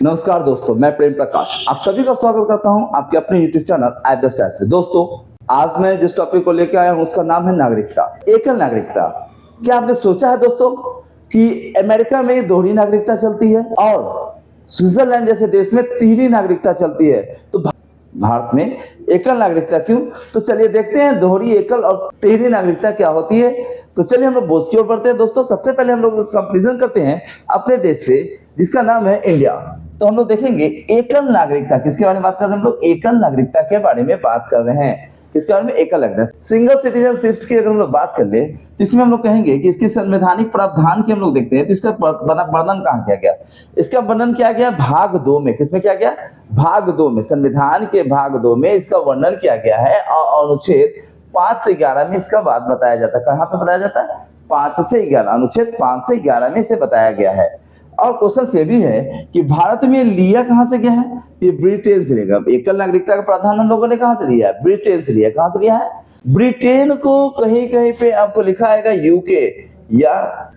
नमस्कार दोस्तों, मैं प्रेम प्रकाश आप सभी का स्वागत करता हूं आपके अपने YouTube channel app the style से। दोस्तों, आज मैं जिस टॉपिक को लेकर आया हूं उसका नाम है नागरिकता, एकल नागरिकता। क्या आपने सोचा है दोस्तों कि अमेरिका में दोहरी नागरिकता चलती है और स्विट्जरलैंड जैसे देश में तीसरी नागरिकता चलती है, तो भारत में एकल नागरिकता क्यों? तो चलिए देखते हैं दोहरी, एकल और तीसरी नागरिकता क्या होती है। तो चलिए हम लोग बोझ की ओर बढ़ते हैं। दोस्तों, सबसे पहले हम लोग कंपैरिजन करते हैं अपने देश से जिसका नाम है इंडिया। तो हम लोग देखेंगे एकल नागरिकता किसके बारे में बात कर रहे हैं। हम लोग एकल नागरिकता के बारे में बात कर रहे हैं। किसके बारे में? एकल नागरिकता, सिंगल सिटीजनशिप की अगर हम लोग बात कर ले तो इसमें हम लोग कहेंगे कि इसके संवैधानिक प्रावधान की हम लोग देखते हैं तो इसका वर्णन कहाँ किया गया। इसका वर्णन किया गया भाग 2 में। किसमें किया गया? भाग 2 में, संविधान के भाग 2 में इसका वर्णन किया गया है और अनुच्छेद 5 से 11 में इसका बात बताया जाता है। कहाँ पे बताया जाता है? 5 से 11, अनुच्छेद 5 से 11 में इसे बताया गया है। और क्वेश्चन ये भी है कि भारत में लिया कहां से गया है? ये ब्रिटेन से लिया। एकल नागरिकता का प्रावधान हम लोगों ने कहां से लिया है? ब्रिटेन से लिया। कहां से लिया है? ब्रिटेन को कहीं कहीं पे आपको लिखा आएगा यूके या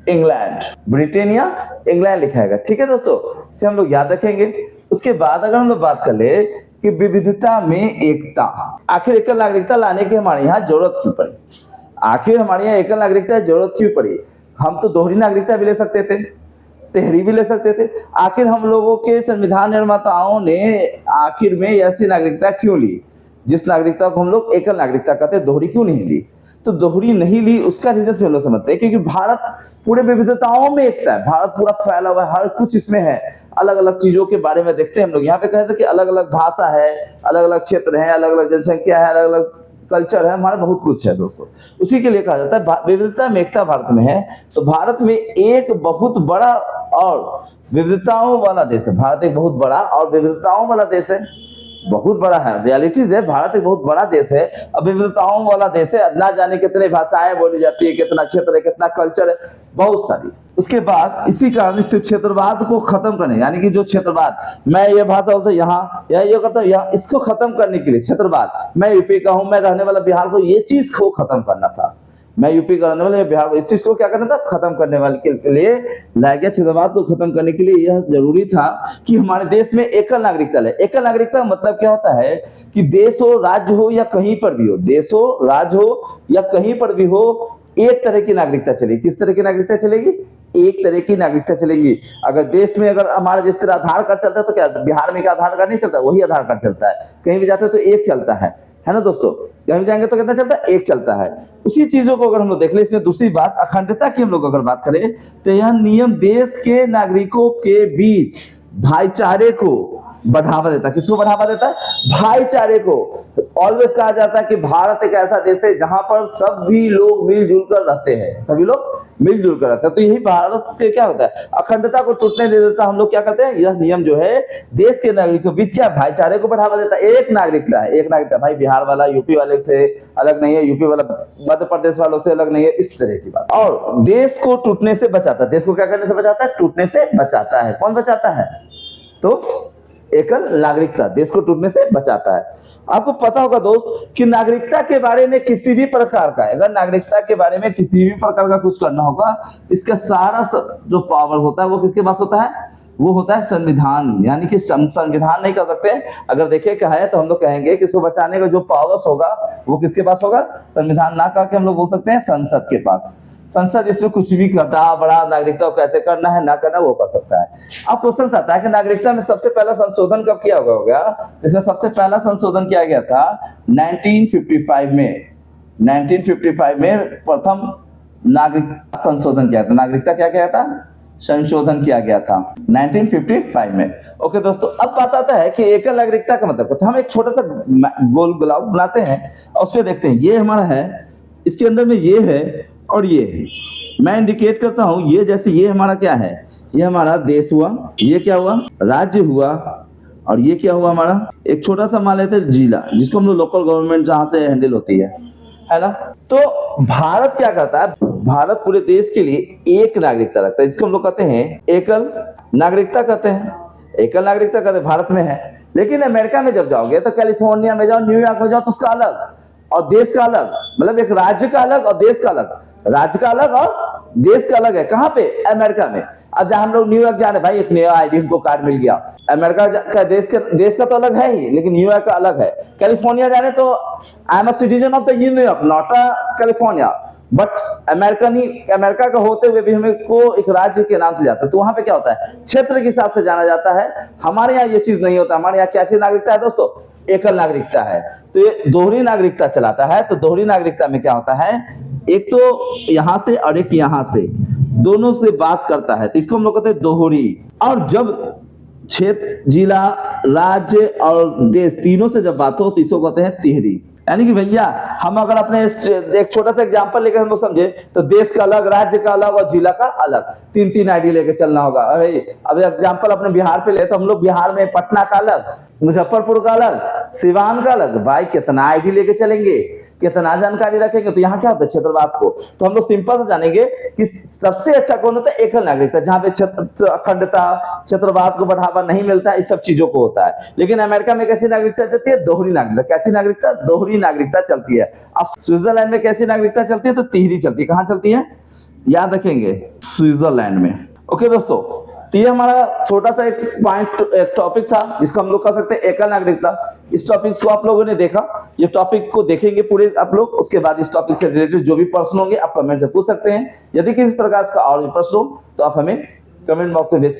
इंग्लैंड, ब्रिटेन या इंग्लैंड लिखा आएगा। ठीक है दोस्तों, इसे हम लोग याद रखेंगे। उसके बाद अगर हम लोग बात कर ले कि विविधता में एकता, आखिर एकल नागरिकता लाने की हमारे यहाँ जरूरत क्यों पड़ी? आखिर हमारे यहाँ एकल नागरिकता जरूरत क्यों पड़ी? हम तो दोहरी नागरिकता भी ले सकते थे, तिहरी भी ले सकते थे। आखिर हम लोगों के संविधान निर्माताओं ने आखिर में ऐसी नागरिकता क्यों ली जिस नागरिकता को हम लोग एकल नागरिकता कहते हैं? दोहरी क्यों नहीं ली? तो दोहरी नहीं ली उसका रीजन से हम लोग समझते हैं क्योंकि भारत पूरे विविधताओं में एकता है। भारत पूरा फैला हुआ है, हर कुछ इसमें है। अलग अलग चीजों के बारे में देखते हैं हम लोग। यहाँ पे कहते हैं कि अलग अलग भाषा है, अलग अलग क्षेत्र है, अलग अलग जनसंख्या है, अलग अलग कल्चर है, हमारा बहुत कुछ है दोस्तों। उसी के लिए कहा जाता है विविधता में एकता भारत में है। तो भारत में एक बहुत बड़ा और विविधताओं वाला देश है। भारत एक बहुत बड़ा और विविधताओं वाला देश है, बहुत बड़ा है। रियलिटीज है, भारत एक बहुत बड़ा देश है, अब विविधताओं वाला देश है। ना जाने कितने भाषाएं बोली जाती है, कितना क्षेत्र है, कितना कल्चर है, बहुत सारी। उसके बाद इसी कारण इस क्षेत्रवाद को खत्म करने, यानी कि जो क्षेत्रवाद, मैं ये भाषा होता यहाँ या ये करता हूँ यहाँ, इसको खत्म करने के लिए क्षेत्रवाद, मैं यूपी का हूँ, मैं रहने वाला बिहार को, ये चीज को खत्म करना था। मैं यूपी का रहने वाला बिहार को, इस चीज को क्या करना था? खत्म करने वाले के लिए लाया गया। क्षेत्रवाद को खत्म करने के लिए यह जरूरी था कि हमारे देश में एकल नागरिकता है। एकल नागरिकता मतलब क्या होता है कि देश हो, राज्य हो या कहीं पर भी हो, देश हो, राज्य हो या कहीं पर भी हो, एक तरह की नागरिकता चलेगी। किस तरह की नागरिकता चलेगी? एक तरह की नागरिकता चलेगी। अगर देश में अगर हमारा जिस तरह आधार कार्ड चलता है तो क्या बिहार में क्या आधार कार्ड नहीं चलता? वही आधार कार्ड चलता है। कहीं भी जाते हैं तो एक चलता है ना दोस्तों? कहीं जाएंगे तो कितना चलता है? एक चलता है। उसी चीजों को अगर हम लोग देख ले, इसमें दूसरी बात अखंडता की हम लोग अगर बात करें तो यह नियम देश के नागरिकों के बीच भाईचारे को बढ़ावा देता है। किसको बढ़ावा देता है? भाईचारे को। ऑलवेज कहा जाता है कि भारत एक ऐसा देश है जहां पर सभी लोग मिलजुल कर रहते हैं, सभी लोग मिलजुल कर रहते हैं। तो यही भारत के क्या होता है? अखंडता को टूटने दे देता। हम लोग क्या करते हैं? यह नियम जो है देश के नागरिकों के बीच क्या भाईचारे को बढ़ावा देता है। एक नागरिकता है, एक नागरिकता। भाई बिहार वाला यूपी वाले से अलग नहीं है, यूपी वाला मध्य प्रदेश वालों से अलग नहीं है, इस तरह की बात। और देश को टूटने से बचाता है। देश को क्या करने से बचाता है? टूटने से बचाता है। कौन बचाता है? तो एकल नागरिकता देश को टूटने से बचाता है। आपको पता होगा दोस्त कि नागरिकता के बारे में किसी भी प्रकार का, अगर नागरिकता के बारे में किसी भी प्रकार का कुछ करना होगा, इसका सारा जो पावर होता है वो किसके पास होता है? वो होता है संविधान। यानी कि संविधान नहीं कर सकते। अगर देखे क्या है तो हम लोग कहेंगे कि इसको बचाने का जो पावर्स होगा वो किसके पास होगा? संविधान ना करके हम लोग बोल सकते हैं संसद के पास। संसद इसमें कुछ भी घटा बढ़ा नागरिकता को कैसे करना है ना करना वो कर सकता है। अब क्वेश्चन आता है कि नागरिकता में सबसे पहला संशोधन कब किया होगा? इसमें सबसे पहला संशोधन किया गया था 1955 में। 1955 में प्रथम नागरिकता संशोधन किया था। नागरिकता क्या किया था? संशोधन किया गया था 1955 में। ओके दोस्तों, अब बात आता है कि एकल नागरिकता का मतलब हम एक छोटा सा गोल गुलाब बनाते हैं और उससे देखते हैं। ये हमारा है, इसके अंदर में ये है और ये है। मैं इंडिकेट करता हूं ये, जैसे ये हमारा क्या है? ये हमारा देश हुआ, ये क्या हुआ? राज्य हुआ, और ये क्या हुआ? हमारा एक छोटा सा मान लेते हैं जिला, जिसको हम लोग लोकल गवर्नमेंट जहां से हैंडल होती है ना। तो भारत क्या करता है? भारत पूरे देश के लिए एक नागरिकता रखता है, जिसको हम लोग कहते हैं एकल नागरिकता कहते हैं। एकल नागरिकता कहते हैं, भारत में है। लेकिन अमेरिका में जब जाओगे तो कैलिफोर्निया में जाओ, न्यूयॉर्क में जाओ तो उसका अलग और देश का अलग, मतलब एक राज्य का अलग और देश का अलग, राज्य का अलग और देश का अलग है, कहाँ पे? अमेरिका में। अब जहाँ हम लोग न्यूयॉर्क जा रहे हैं, भाई एक नया आईडी हमको कार्ड मिल गया। अमेरिका का देश का तो अलग है ही, लेकिन न्यूयॉर्क का अलग है। कैलिफोर्निया जा रहे तो I am a citizen of the New York, not a California, but America का होते हुए भी हमें को एक राज्य के नाम से जाता है। तो वहां पे क्या होता है, क्षेत्र के हिसाब से जाना जाता है। हमारे यहाँ ये चीज नहीं होता। हमारे यहाँ कैसी नागरिकता है दोस्तों? एकल नागरिकता है। तो ये दोहरी नागरिकता चलाता है। तो दोहरी नागरिकता में क्या होता है, एक तो यहां से और एक यहां से, दोनों से बात करता है, तो इसको हम लोग कहते हैं दोहरी। और जब क्षेत्र, जिला, राज्य और देश तीनों से जब बात हो तो इसको कहते हैं तिहरी। यानी कि भैया हम अगर अपने एक छोटा सा एग्जांपल लेकर हम लोग समझे तो देश का अलग, राज्य का अलग और जिला का अलग, 3-3 आईडी लेके चलना होगा। अब एग्जांपल अपने बिहार पे ले तो हम लोग बिहार में पटना का अलग, मुजफ्फरपुर का अलग, सिवान का अलग। भाई कितना आईडी लेके चलेंगे, कितना जानकारी रखेंगे? तो यहाँ क्या होता है, क्षेत्रवाद को तो हम लोग सिंपल से जानेंगे कि सबसे अच्छा कौन होता है, एकल नागरिकता, जहां पे अखंडता, क्षेत्रवाद को बढ़ावा नहीं मिलता है, इस सब चीजों को होता है। लेकिन अमेरिका में कैसी नागरिकता चलती है? दोहरी नागरिकता। कैसी नागरिकता? दोहरी नागरिकता चलती है। अब स्विट्जरलैंड में कैसी नागरिकता चलती है? तो तिहरी चलती है। कहां चलती है? याद रखेंगे, स्विट्जरलैंड में। ओके दोस्तों, तो ये हमारा छोटा सा एक पॉइंट, एक टॉपिक था जिसको हम लोग कह सकते हैं एकल नागरिकता। इस टॉपिक को आप लोगों ने देखा, ये टॉपिक को देखेंगे पूरे आप लोग। उसके बाद इस टॉपिक से रिलेटेड जो भी प्रश्न होंगे आप कमेंट से पूछ सकते हैं। यदि किसी प्रकार का और भी प्रश्न हो तो आप हमें कमेंट बॉक्स में भेज